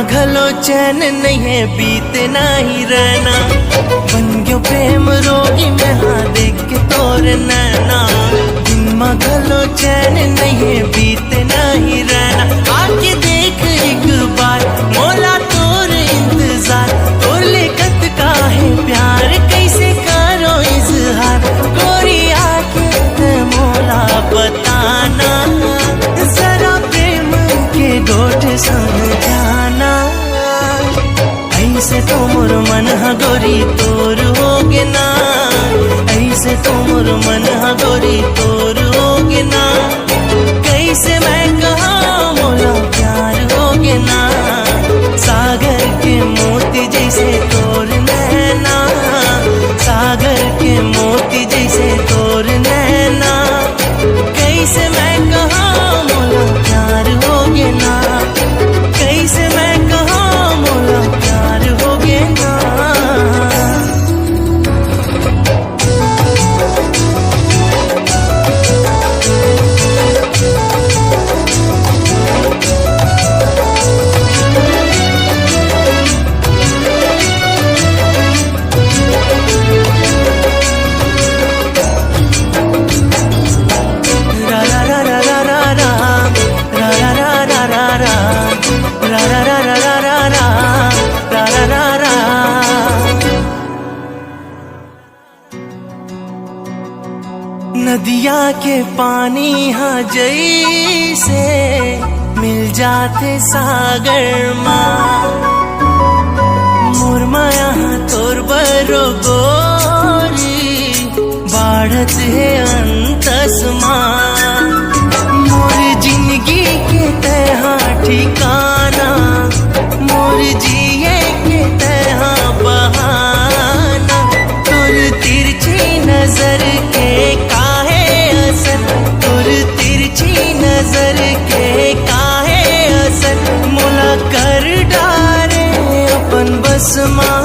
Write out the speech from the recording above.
घलो चैन नहीं है बीते नहीं रहना, बन गयो प्रेम रोगी में हाँ देख के तोर नैना। दिन माँ घलो चैन नहीं है बीते नहीं रहना, आके देख एक बार मोला तोर इंतजार, तोर लेकत का है प्यार कैसे करो इजहार, गोरी आके मोला बताना, जरा प्रेम के गोठ समझाना। ऐसे तो मोर मन हा गोरी तोर होगे ना, ऐसे तो मोर मन हा गोरी तोर होगे ना, कैसे मैं कहा मोला प्यार होगे ना। सागर के मोती जैसे तोर नैना, सागर के मोती जैसे तोर नैना, कैसे मैं कहा मोला प्यार होगे ना, कैसे मैं कहा मोला प्यार होगे ना। नदिया के पानी हाँ जैसे मिल जाते सागर माँ, मोर माया तोर बरो गोरी बाढ़त है अंतस माँ। मोर जिंदगी के तहा ठिकाना, मोर जिए के तहा बहाना, तोर तिरछी नजर के नजर के काहे असर, मोला कर डारे अपन बस माँ।